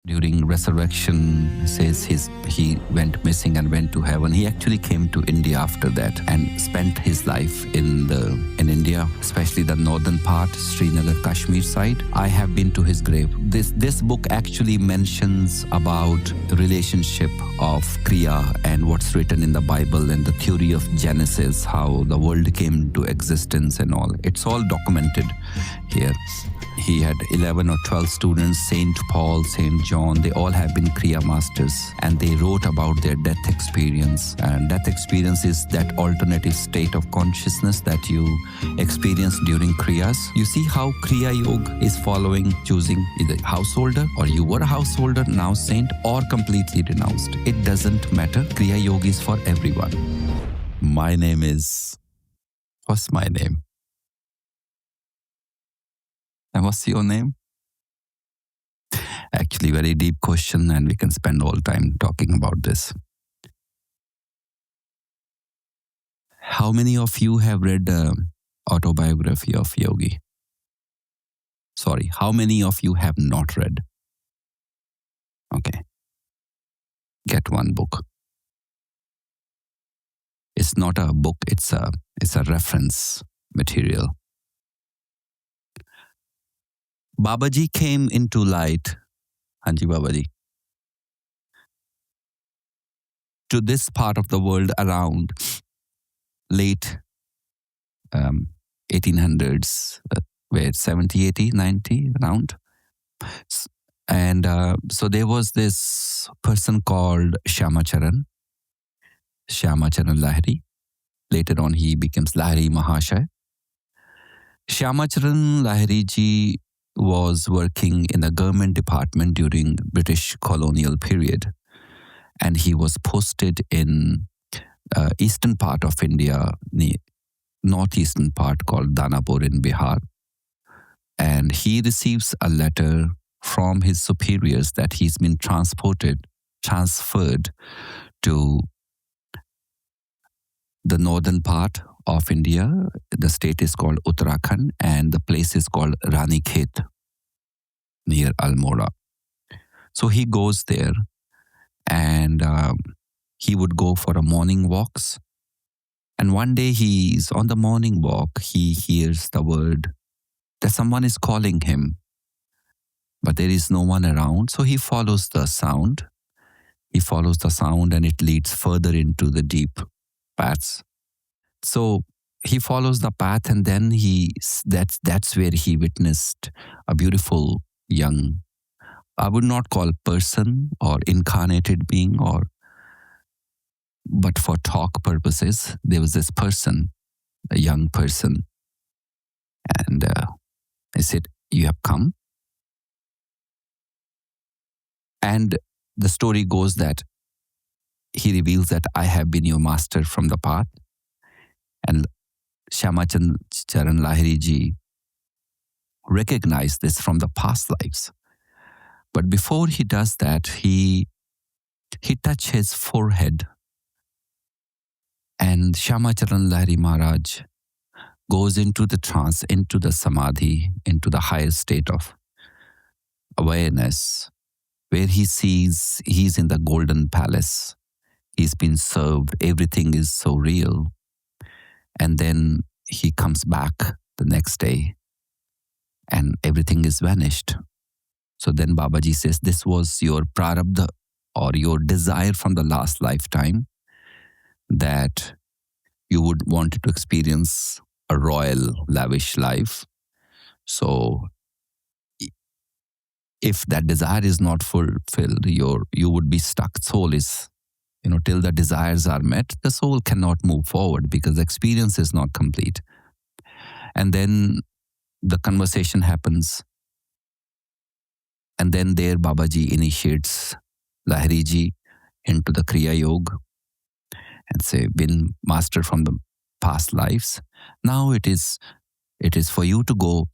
during resurrection says he went missing and went to heaven. He actually came to India after that and spent his life in India, especially the northern part, Srinagar, Kashmir side. I have been to his grave. This book actually mentions about the relationship of Kriya and what's written in the Bible and the theory of Genesis, how the world came into existence and all. It's all documented here. He had 11 or 12 students, Saint Paul, Saint John. They all have been Kriya masters, and they wrote about their death experience. And death experience is that alternative state of consciousness that you experience during Kriyas. You see how Kriya Yoga is following, choosing either householder or you were a householder, now saint, or completely renounced. It doesn't matter. Kriya Yoga is for everyone. My name is... What's my name? And what's your name? Actually, very deep question, and we can spend all time talking about this. How many of you have read the autobiography of Yogi? Sorry, how many of you have not read? Okay. Get one book. It's not a book, it's a reference material. Babaji came into light, Hanji Babaji, to this part of the world around late 1800s, where 70, 80, 90, around. And so there was this person called Shyamacharan Lahiri. Later on he becomes Lahiri Mahashaya. Shyamacharan Lahiri ji was working in the government department during British colonial period, and he was posted in eastern part of India, northeastern part called Danapur in Bihar. And he receives a letter from his superiors that he's been transferred to the northern part of India. The state is called Uttarakhand and the place is called Ranikhet near Almora. So he goes there and he would go for a morning walks. And one day he's on the morning walk, he hears the word that someone is calling him, but there is no one around. So he follows the sound. He follows the sound and it leads further into the deep paths. So he follows the path, and then that's where he witnessed a beautiful young, I would not call person or incarnated being, but for talk purposes, there was this person, a young person, and I said, "You have come." And the story goes that he reveals that I have been your master from the path. And Shyamacharan Lahiri ji recognized this from the past lives. But before he does that, he touched his forehead. And Shyamacharan Lahiri Maharaj goes into the trance, into the samadhi, into the higher state of awareness, where he sees he's in the golden palace. He's been served. Everything is so real. And then he comes back the next day and everything is vanished. So then Babaji says, this was your prarabdha or your desire from the last lifetime, that you would want to experience a royal, lavish life. So if that desire is not fulfilled, you would be stuck. Soul is, till the desires are met, the soul cannot move forward because the experience is not complete. And then the conversation happens. And then there Babaji initiates Lahiri ji into the Kriya Yoga and say, been master from the past lives. Now it is for you to go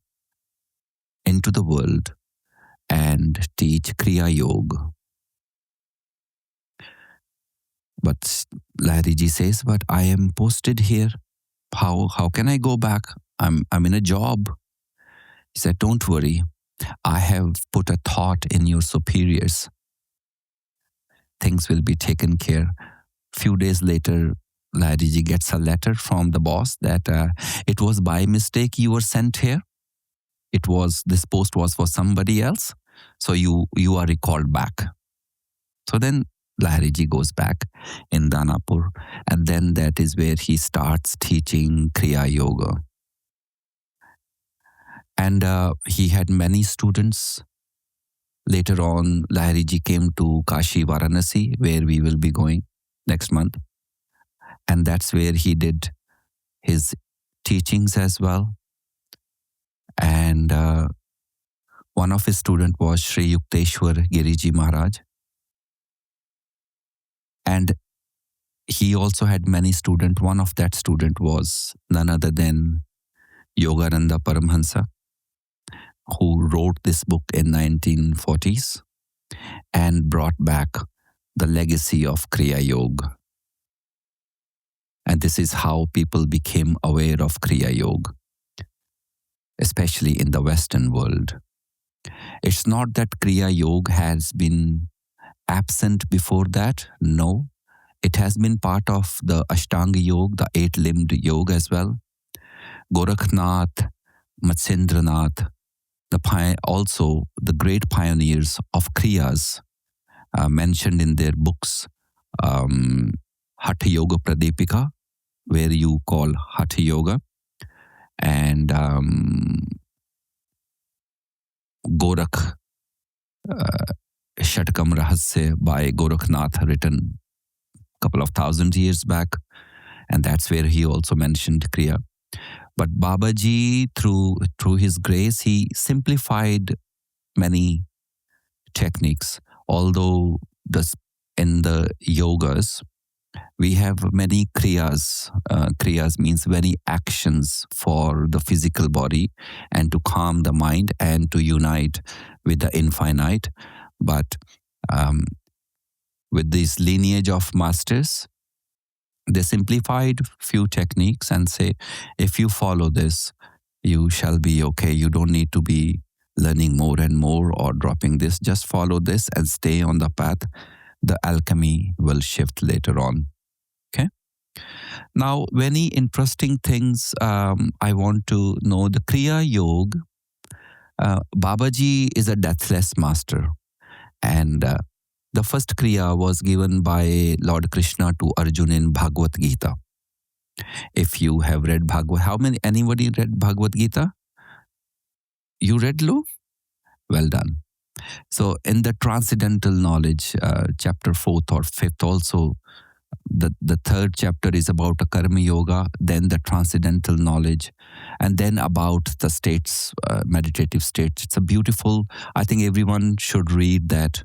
into the world and teach Kriya Yoga. But Lahiri ji says, but I am posted here. How can I go back? I'm in a job. He said, don't worry. I have put a thought in your superiors. Things will be taken care. Few days later, Lahiriji gets a letter from the boss that it was by mistake you were sent here. It was this post was for somebody else, so you are recalled back. So then Lahiriji goes back in Danapur, and then that is where he starts teaching Kriya Yoga. And he had many students. Later on, Lahiriji came to Kashi Varanasi, where we will be going next month. And that's where he did his teachings as well. And one of his students was Sri Yukteswar Giriji Maharaj. And he also had many students. One of that student was none other than Yogananda Paramhansa, who wrote this book in 1940s and brought back the legacy of Kriya Yoga. And this is how people became aware of Kriya Yoga, especially in the Western world. It's not that Kriya Yoga has been absent before that. No, it has been part of the Ashtanga Yoga, the eight-limbed yoga as well. Gorakhnath, Matsyendranath, also the great pioneers of Kriyas mentioned in their books, Hatha Yoga Pradipika, where you call Hatha Yoga, and Gorakh Shatakam Rahasya by Gorakhnath, written a couple of thousand years back, and that's where he also mentioned Kriya. But Babaji, through his grace, he simplified many techniques. Although in the yogas, we have many kriyas. Kriyas means many actions for the physical body and to calm the mind and to unite with the infinite. But with this lineage of masters, they simplified few techniques and say, if you follow this, you shall be okay. You don't need to be learning more and more or dropping this. Just follow this and stay on the path. The alchemy will shift later on. Okay. Now, many interesting things I want to know. The Kriya Yoga, Babaji is a deathless master. And the first Kriya was given by Lord Krishna to Arjuna in Bhagavad Gita. If you have read anybody read Bhagavad Gita? You read, Lou? Well done. So in the Transcendental Knowledge, chapter 4th or 5th also, the third chapter is about a Karma Yoga, then the Transcendental Knowledge, and then about the states, meditative states. It's a beautiful, I think everyone should read that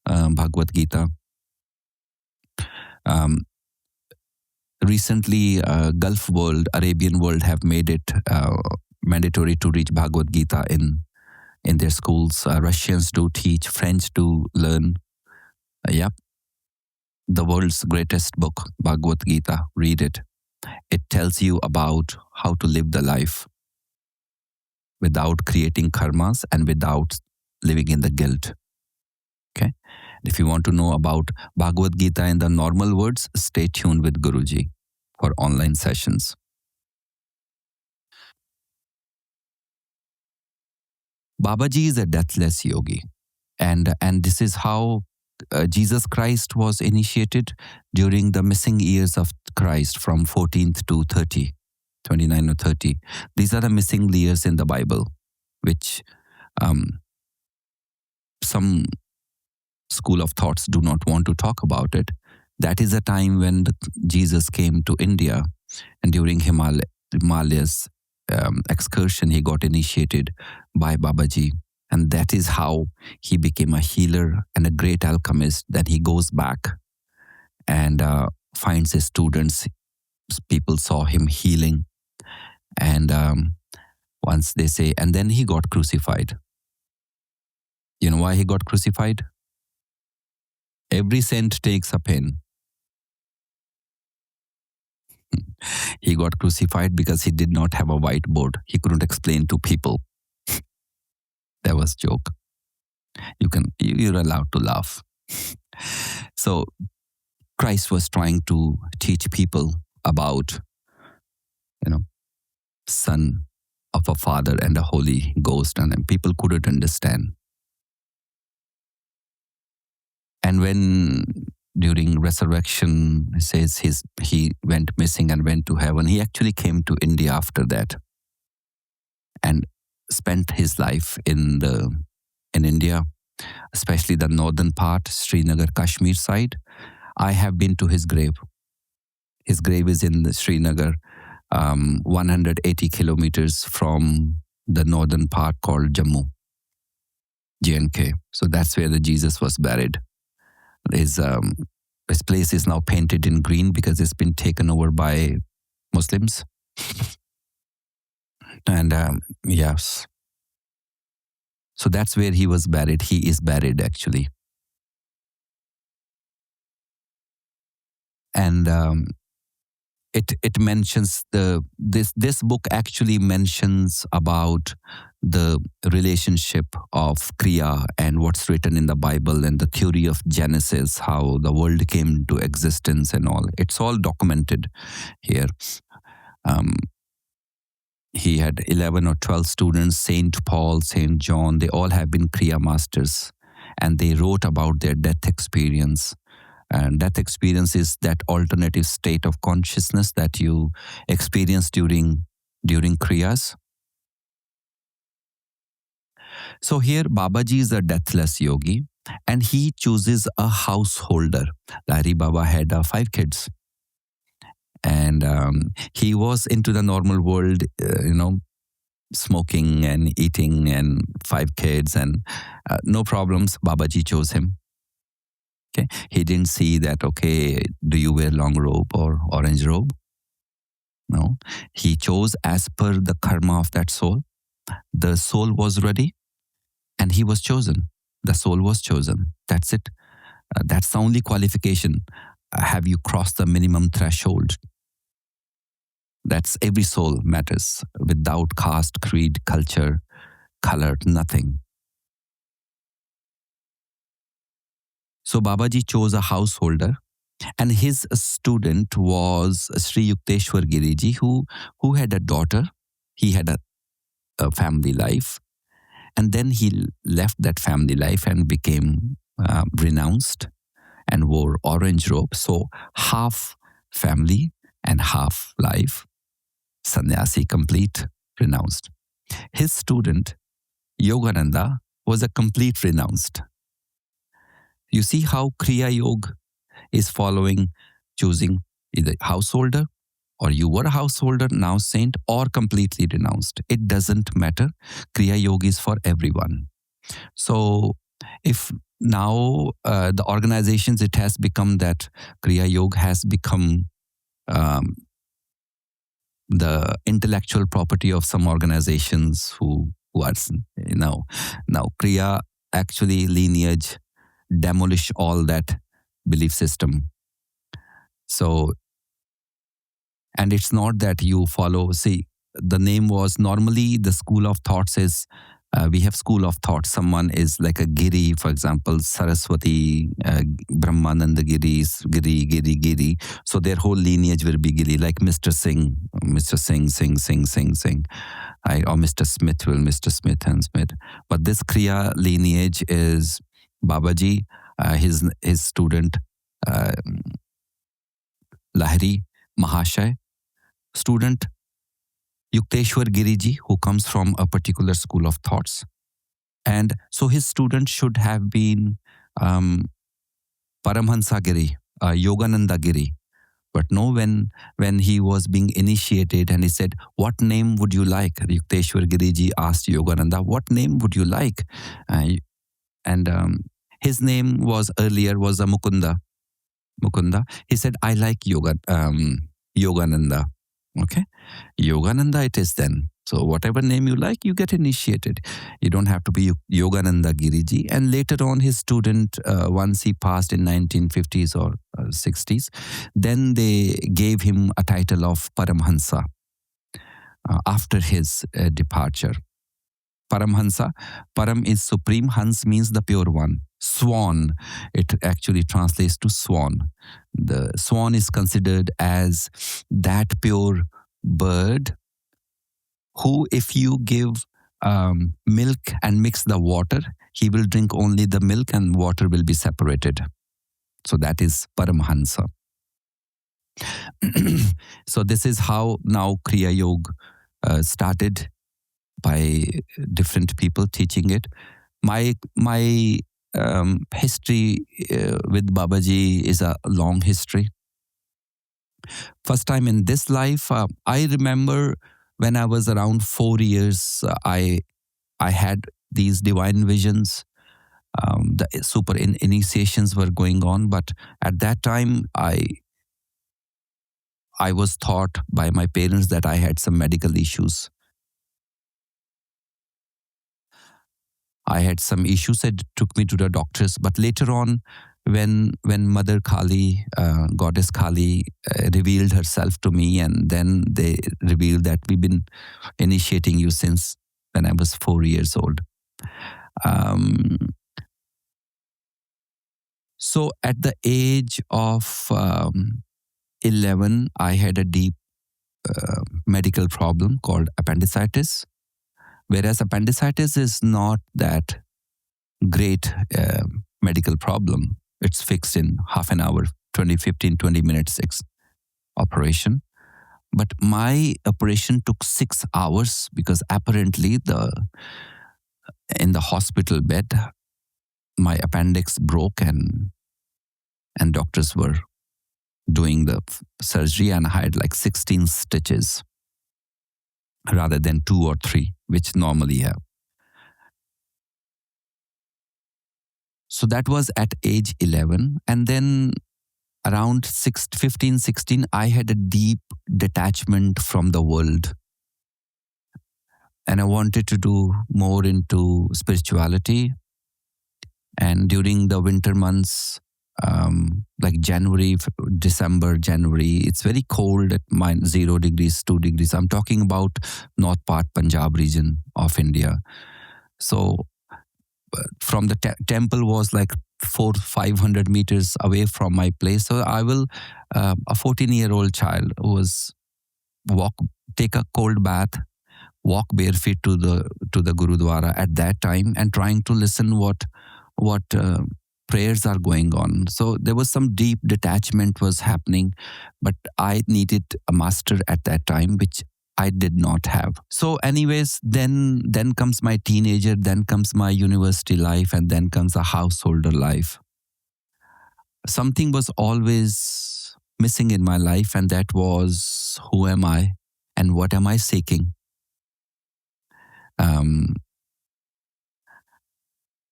Bhagavad Gita. Recently, Gulf world, Arabian world have made it mandatory to read Bhagavad Gita in their schools. Russians do teach, French do learn. Yep. The world's greatest book, Bhagavad Gita. Read it. It tells you about how to live the life without creating karmas and without living in the guilt. Okay. If you want to know about Bhagavad Gita in the normal words, stay tuned with Guruji for online sessions. Babaji is a deathless yogi. And this is how Jesus Christ was initiated during the missing years of Christ from 14th to 30, 29 or 30. These are the missing years in the Bible, which some school of thoughts do not want to talk about it. That is a time when Jesus came to India, and during Himalayas excursion, he got initiated by Babaji. And that is how he became a healer and a great alchemist. Then he goes back and finds his students. People saw him healing. And once they say, and then he got crucified. You know why he got crucified? Every saint takes a pen. He got crucified because he did not have a whiteboard. He couldn't explain to people. That was joke. You're allowed to laugh. So Christ was trying to teach people about, you know, Son of a Father and a Holy Ghost, and people couldn't understand. And when during resurrection it says he went missing and went to heaven, he actually came to India after that and spent his life in India, especially the northern part, Srinagar, Kashmir side. I have been to his grave. His grave is in Srinagar, 180 kilometers from the northern part called Jammu, J&K. So that's where the Jesus was buried. His place is now painted in green because it's been taken over by Muslims. And yes, so that's where he was buried. He is buried actually. And it mentions this book actually mentions about the relationship of Kriya and what's written in the Bible and the theory of Genesis, how the world came into existence and all. It's all documented here. He had 11 or 12 students, Saint Paul, Saint John, they all have been Kriya masters, and they wrote about their death experience. And death experience is that alternative state of consciousness that you experience during Kriyas. So here Babaji is a deathless yogi, and he chooses a householder. Lahiri Baba had 5 kids. And he was into the normal world, smoking and eating and 5 kids and no problems. Babaji chose him. Okay, he didn't see that, okay, do you wear long robe or orange robe? No, he chose as per the karma of that soul. The soul was ready and he was chosen. The soul was chosen. That's it. That's the only qualification. Have you crossed the minimum threshold? That's every soul matters without caste, creed, culture, color, nothing. So Babaji chose a householder, and his student was Sri Yukteswar Giriji, who had a daughter. He had a family life, and then he left that family life and became renounced and wore orange robe. So half family and half life, sannyasi, complete, renounced. His student, Yogananda, was a complete renounced. You see how Kriya Yoga is following, choosing either householder, or you were a householder, now saint, or completely renounced. It doesn't matter. Kriya Yoga is for everyone. So if now the organizations, it has become that Kriya Yoga has become the intellectual property of some organizations who are, now Kriya actually lineage demolish all that belief system. So, and it's not that you follow, see, the name was normally the school of thoughts is, we have school of thought. Someone is like a Giri, for example, Saraswati, Brahmananda Giri. So their whole lineage will be Giri, like Mr. Singh, or Mr. Smith will Mr. Smith and Smith. But this Kriya lineage is Babaji, his student, Lahiri Mahashay, student Yukteswar Giriji, who comes from a particular school of thoughts. And so his student should have been Paramhansa Giri, Yogananda Giri. But no, when he was being initiated and he said, what name would you like? Yukteswar Giriji asked Yogananda, what name would you like? And his name was earlier was a Mukunda. He said, I like Yogananda. Okay, Yogananda it is then. So whatever name you like, you get initiated. You don't have to be Yogananda Giriji. And later on, his student, once he passed in 1950s or 60s, then they gave him a title of Paramhansa after his departure. Paramhansa. Param is supreme. Hans means the pure one. Swan, it actually translates to swan. The swan is considered as that pure bird who, if you give milk and mix the water, he will drink only the milk and water will be separated. So that is Paramhansa. So this is how now Kriya Yoga started by different people teaching it. My history with Babaji is a long history. First time in this life, I remember when I was around 4 years, I had these divine visions. The super initiations were going on, but at that time, I was taught by my parents that I had some medical issues. I had some issues that took me to the doctors. But later on, when Mother Kali, Goddess Kali, revealed herself to me, and then they revealed that we've been initiating you since when I was 4 years old. So at the age of 11, I had a deep medical problem called appendicitis. Whereas appendicitis is not that great medical problem. It's fixed in half an hour, 20 minutes operation. But my operation took 6 hours because apparently in the hospital bed, my appendix broke and doctors were doing the surgery and I had like 16 stitches rather than 2 or 3, which normally have. So that was at age 11. And then around 15, 16, I had a deep detachment from the world. And I wanted to do more into spirituality. And during the winter months, like January, December, January, it's very cold at -0 degrees, 2 degrees. I'm talking about North part, Punjab region of India. So from the temple was like 500 meters away from my place. So I will, a 14-year-old child was take a cold bath, walk barefoot to the Gurudwara at that time and trying to listen what prayers are going on. So there was some deep detachment was happening, but I needed a master at that time, which I did not have. So anyways, then comes my teenager, then comes my university life, and then comes a householder life. Something was always missing in my life, and that was, who am I and what am I seeking?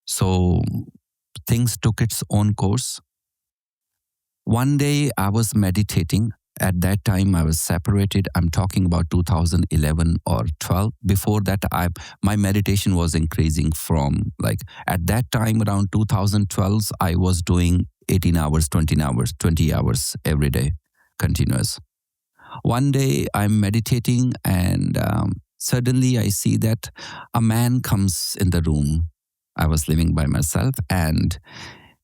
So things took its own course. One day I was meditating. At that time I was separated. I'm talking about 2011 or 12. Before that, my meditation was increasing from like at that time around 2012, I was doing 18 hours, 20 hours every day, continuous. One day I'm meditating and suddenly I see that a man comes in the room. I was living by myself and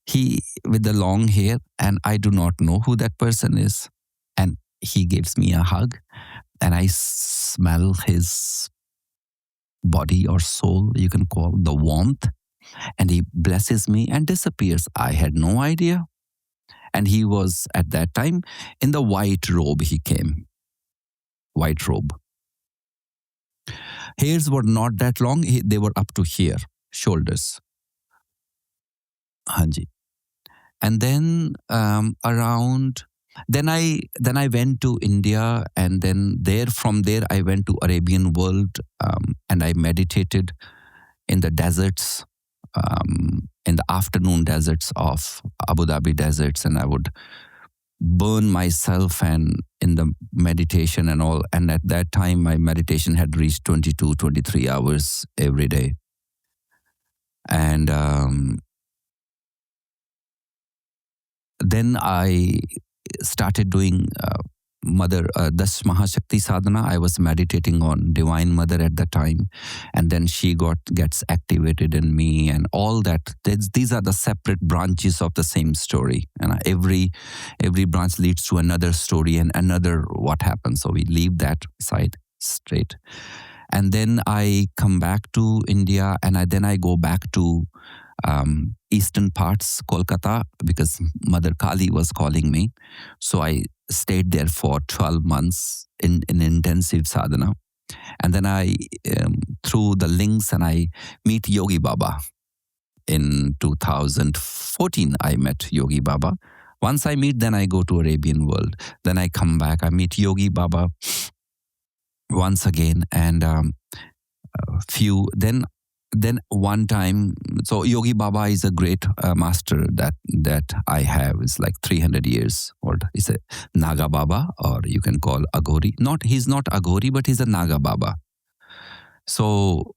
he with the long hair, and I do not know who that person is. And he gives me a hug and I smell his body or soul, you can call the warmth. And he blesses me and disappears. I had no idea. And he was at that time in the white robe, he came. White robe. Hairs were not that long. They were up to here, shoulders. Hanji. And then then I went to India, and then from there I went to Arabian world, and I meditated in the deserts, in the afternoon deserts of Abu Dhabi deserts, and I would burn myself and in the meditation and all. And at that time, my meditation had reached 22, 23 hours every day. And then I started doing Mother, Das Mahashakti Sadhana, I was meditating on Divine Mother at the time. And then she gets activated in me and all that. These are the separate branches of the same story. And every branch leads to another story and another what happens. So we leave that side straight. And then I come back to India and then I go back to eastern parts, Kolkata, because Mother Kali was calling me. So I stayed there for 12 months in intensive sadhana. And then I, through the links, and I meet Yogi Baba. In 2014, I met Yogi Baba. Once I meet, then I go to Arabian world. Then I come back, I meet Yogi Baba once again. And then one time, so Yogi Baba is a great master that I have. It's like 300 years old. He's a Naga Baba, or you can call Aghori. He's not Aghori, but he's a Naga Baba. So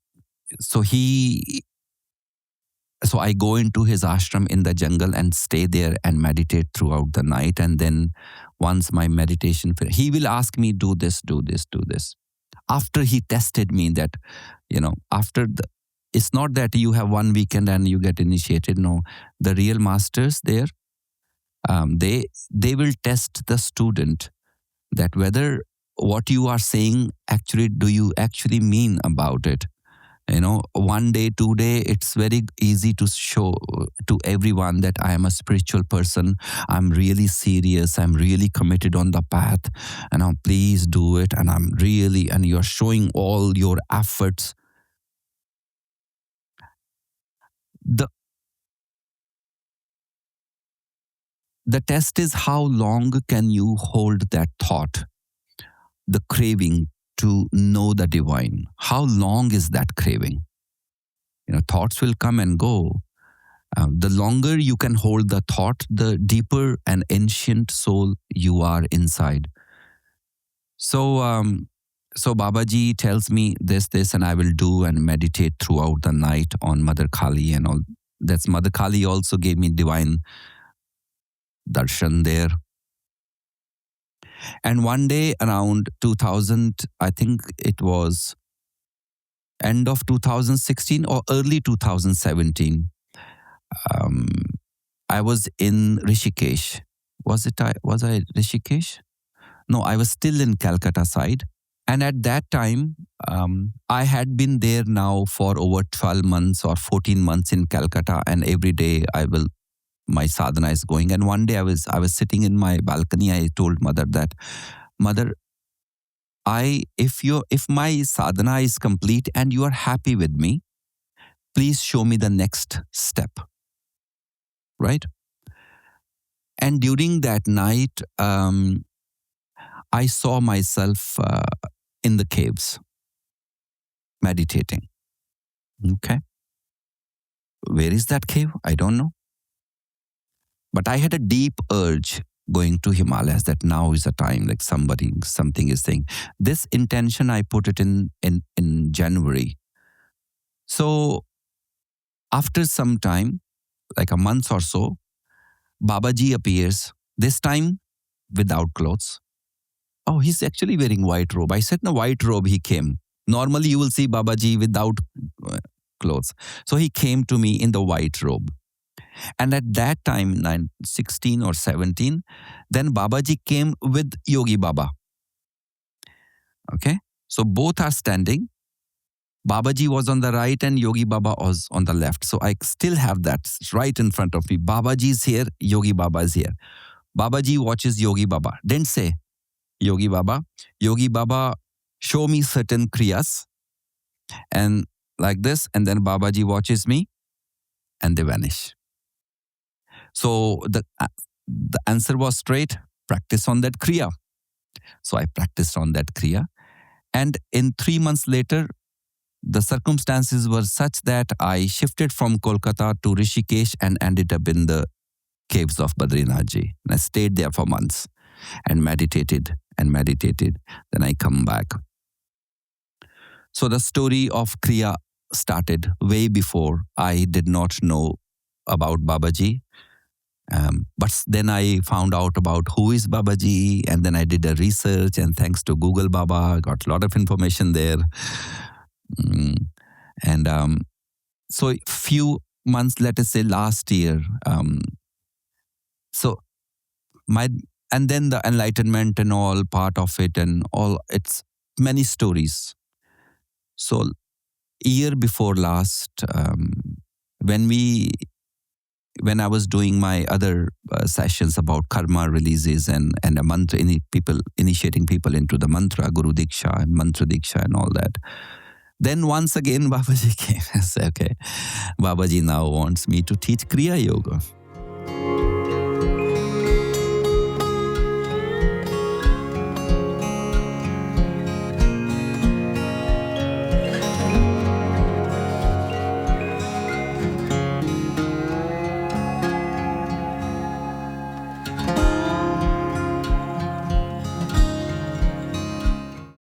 I go into his ashram in the jungle and stay there and meditate throughout the night. And then once my meditation, he will ask me, do this, do this, do this. After he tested me that, it's not that you have one weekend and you get initiated. No, the real masters there, they will test the student that whether what you are saying actually, do you actually mean about it? 1 day, 2 day, it's very easy to show to everyone that I am a spiritual person. I'm really serious. I'm really committed on the path. And now please do it. And and you're showing all your efforts. The test is how long can you hold that thought, the craving to know the divine. How long is that craving? Thoughts will come and go. The longer you can hold the thought, the deeper and ancient soul you are inside. So Babaji tells me this, and I will do and meditate throughout the night on Mother Kali and all. That's Mother Kali also gave me divine darshan there. And one day around 2000, I think it was end of 2016 or early 2017, I was in Rishikesh. Was I Rishikesh? No, I was still in Calcutta side. And at that time, I had been there now for over 12 months or 14 months in Calcutta, and every day my sadhana is going. And one day I was sitting in my balcony. I told Mother that, Mother, if my sadhana is complete and you are happy with me, please show me the next step. Right? And during that night, I saw myself in the caves, meditating. Okay. Where is that cave? I don't know. But I had a deep urge going to Himalayas that now is the time, like something is saying. This intention, I put it in January. So after some time, like a month or so, Babaji appears, this time without clothes. Oh, he's actually wearing white robe. I said, no, white robe he came. Normally you will see Babaji without clothes. So he came to me in the white robe. And at that time, 16 or 17, then Babaji came with Yogi Baba. Okay. So both are standing. Babaji was on the right and Yogi Baba was on the left. So I still have that right in front of me. Babaji is here, Yogi Baba is here. Babaji watches Yogi Baba. Didn't say, Yogi Baba, show me certain kriyas and like this. And then Babaji watches me and they vanish. So the answer was straight, practice on that kriya. So I practiced on that kriya. And in 3 months later, the circumstances were such that I shifted from Kolkata to Rishikesh and ended up in the caves of Badrinathji. And I stayed there for months and meditated. Then I come back. So the story of Kriya started way before. I did not know about Babaji. But then I found out about who is Babaji, and then I did a research, and thanks to Google Baba, I got a lot of information there. Mm, and so few months, let us say last year, so my and then the enlightenment and all part of it and all, it's many stories. So year before last, when I was doing my other sessions about karma releases and a mantra, initiating people into the mantra, Guru Diksha and Mantra Diksha and all that. Then once again, Babaji came and said, okay, Babaji now wants me to teach Kriya Yoga.